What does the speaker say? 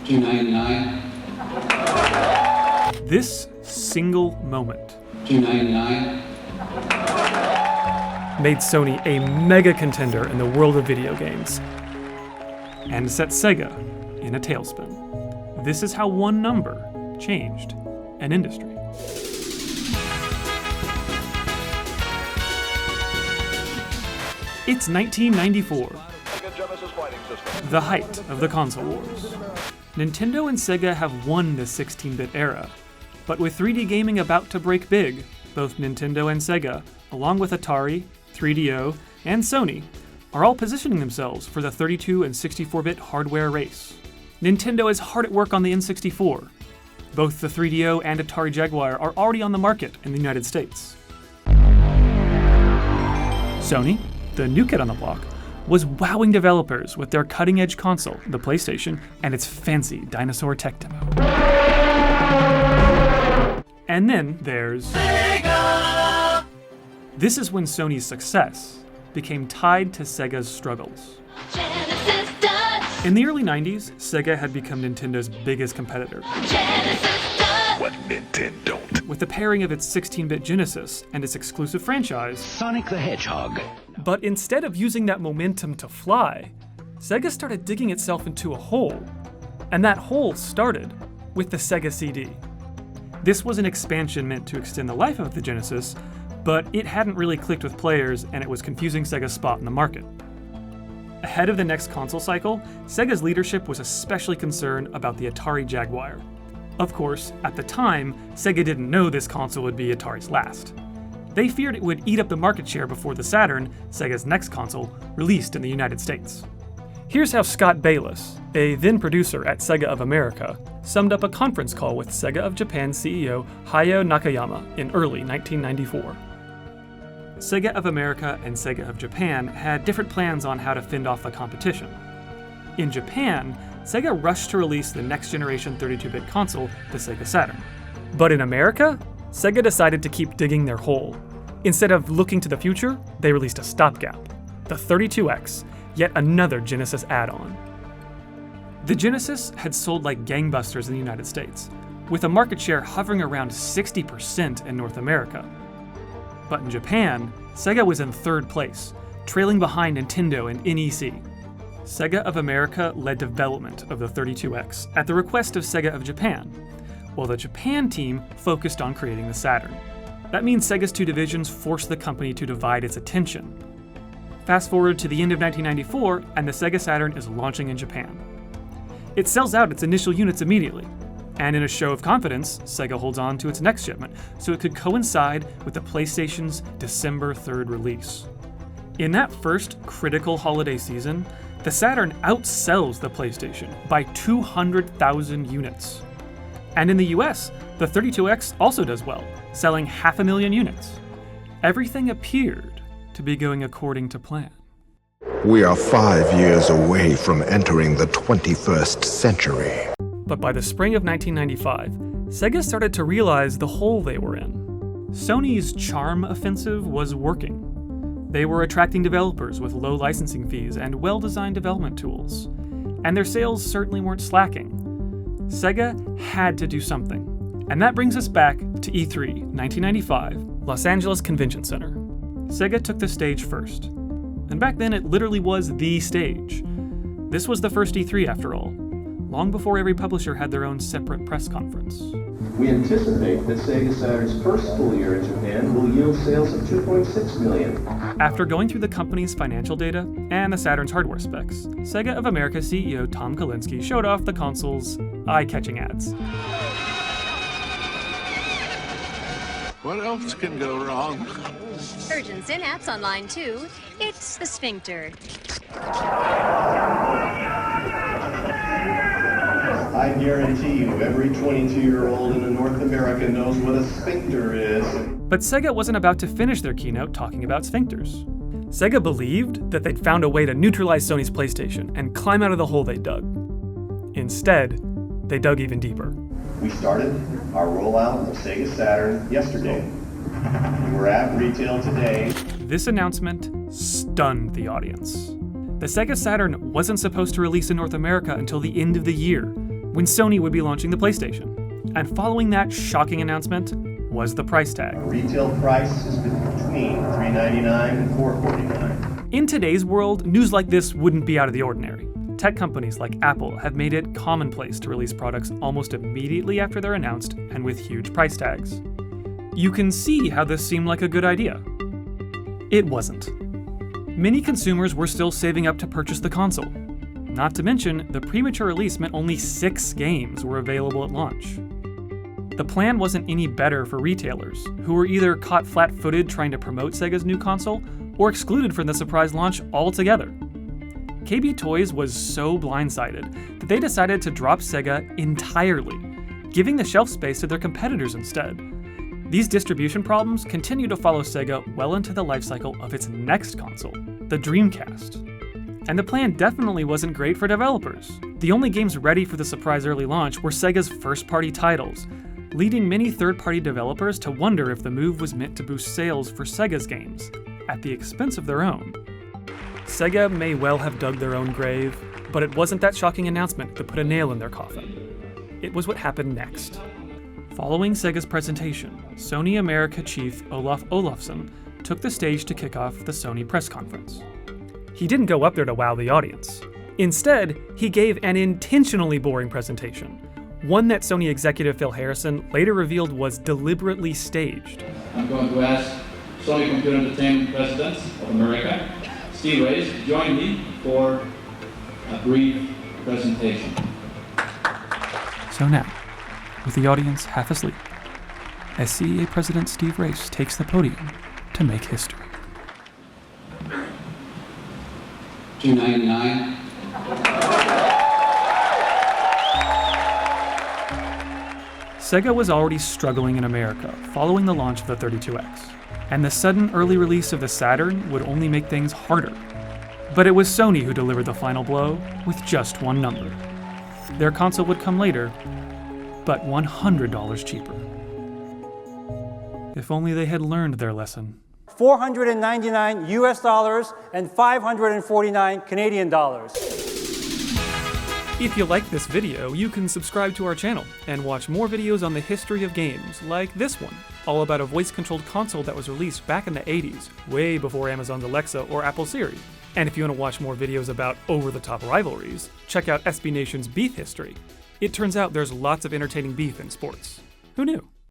$299. This single moment $299. made Sony a mega contender in the world of video games and set Sega in a tailspin. This is how one number changed an industry. It's 1994, the height of the console wars. Nintendo and Sega have won the 16-bit era, but with 3D gaming about to break big, both Nintendo and Sega, along with Atari, 3DO, and Sony, are all positioning themselves for the 32 and 64-bit hardware race. Nintendo is hard at work on the N64. Both the 3DO and Atari Jaguar are already on the market in the United States. Sony, the new kid on the block, was wowing developers with their cutting-edge console, the PlayStation, and its fancy dinosaur tech demo. And then there's Sega! This is when Sony's success became tied to Sega's struggles. In the early 90s, Sega had become Nintendo's biggest competitor. What Nintendo? With the pairing of its 16-bit Genesis and its exclusive franchise, Sonic the Hedgehog. But instead of using that momentum to fly, Sega started digging itself into a hole. And that hole started with the Sega CD. This was an expansion meant to extend the life of the Genesis, but it hadn't really clicked with players and it was confusing Sega's spot in the market. Ahead of the next console cycle, Sega's leadership was especially concerned about the Atari Jaguar. Of course, at the time, Sega didn't know this console would be Atari's last. They feared it would eat up the market share before the Saturn, Sega's next console, released in the United States. Here's how Scott Bayless, a then producer at Sega of America, summed up a conference call with Sega of Japan CEO Hayao Nakayama in early 1994. Sega of America and Sega of Japan had different plans on how to fend off the competition. In Japan, Sega rushed to release the next-generation 32-bit console, the Sega Saturn. But in America, Sega decided to keep digging their hole. Instead of looking to the future, they released a stopgap, the 32X, yet another Genesis add-on. The Genesis had sold like gangbusters in the United States, with a market share hovering around 60% in North America. But in Japan, Sega was in third place, trailing behind Nintendo and NEC. Sega of America led development of the 32X at the request of Sega of Japan, while the Japan team focused on creating the Saturn. That means Sega's two divisions forced the company to divide its attention. Fast forward to the end of 1994, and the Sega Saturn is launching in Japan. It sells out its initial units immediately, and in a show of confidence, Sega holds on to its next shipment so it could coincide with the PlayStation's December 3rd release. In that first critical holiday season, the Saturn outsells the PlayStation by 200,000 units. And in the US, the 32X also does well, selling 500,000 units. Everything appeared to be going according to plan. We are 5 years away from entering the 21st century. But by the spring of 1995, Sega started to realize the hole they were in. Sony's charm offensive was working. They were attracting developers with low licensing fees and well-designed development tools. And their sales certainly weren't slacking. Sega had to do something. And that brings us back to E3, 1995, Los Angeles Convention Center. Sega took the stage first. And back then it literally was the stage. This was the first E3 after all, long before every publisher had their own separate press conference. We anticipate that Sega Saturn's first full year in Japan will yield sales of 2.6 million. After going through the company's financial data and the Saturn's hardware specs, Sega of America CEO Tom Kalinske showed off the console's eye-catching ads. What else can go wrong? Urgent synapse on line 2. It's the sphincter. I guarantee you, every 22-year-old in North America knows what a sphincter is. But Sega wasn't about to finish their keynote talking about sphincters. Sega believed that they'd found a way to neutralize Sony's PlayStation and climb out of the hole they dug. Instead, they dug even deeper. We started our rollout of Sega Saturn yesterday. We're at retail today. This announcement stunned the audience. The Sega Saturn wasn't supposed to release in North America until the end of the year, when Sony would be launching the PlayStation. And following that shocking announcement was the price tag. Retail price is between $399 and $449. In today's world, news like this wouldn't be out of the ordinary. Tech companies like Apple have made it commonplace to release products almost immediately after they're announced and with huge price tags. You can see how this seemed like a good idea. It wasn't. Many consumers were still saving up to purchase the console. Not to mention, the premature release meant only 6 games were available at launch. The plan wasn't any better for retailers, who were either caught flat-footed trying to promote Sega's new console, or excluded from the surprise launch altogether. KB Toys was so blindsided that they decided to drop Sega entirely, giving the shelf space to their competitors instead. These distribution problems continue to follow Sega well into the life cycle of its next console, the Dreamcast. And the plan definitely wasn't great for developers. The only games ready for the surprise early launch were Sega's first-party titles, leading many third-party developers to wonder if the move was meant to boost sales for Sega's games, at the expense of their own. Sega may well have dug their own grave, but it wasn't that shocking announcement that put a nail in their coffin. It was what happened next. Following Sega's presentation, Sony America chief Olaf Olafsson took the stage to kick off the Sony press conference. He didn't go up there to wow the audience. Instead, he gave an intentionally boring presentation, one that Sony executive Phil Harrison later revealed was deliberately staged. I'm going to ask Sony Computer Entertainment President of America, Steve Reyes, to join me for a brief presentation. So now, with the audience half asleep, as CEA President Steve Reyes takes the podium to make history. $299. Sega was already struggling in America following the launch of the 32X, and the sudden early release of the Saturn would only make things harder. But it was Sony who delivered the final blow with just one number. Their console would come later, but $100 cheaper. If only they had learned their lesson. $499 US and 549 Canadian dollars. If you like this video, you can subscribe to our channel and watch more videos on the history of games, like this one, all about a voice-controlled console that was released back in the 80s, way before Amazon's Alexa or Apple Siri. And if you want to watch more videos about over-the-top rivalries, check out SB Nation's beef history. It turns out there's lots of entertaining beef in sports. Who knew?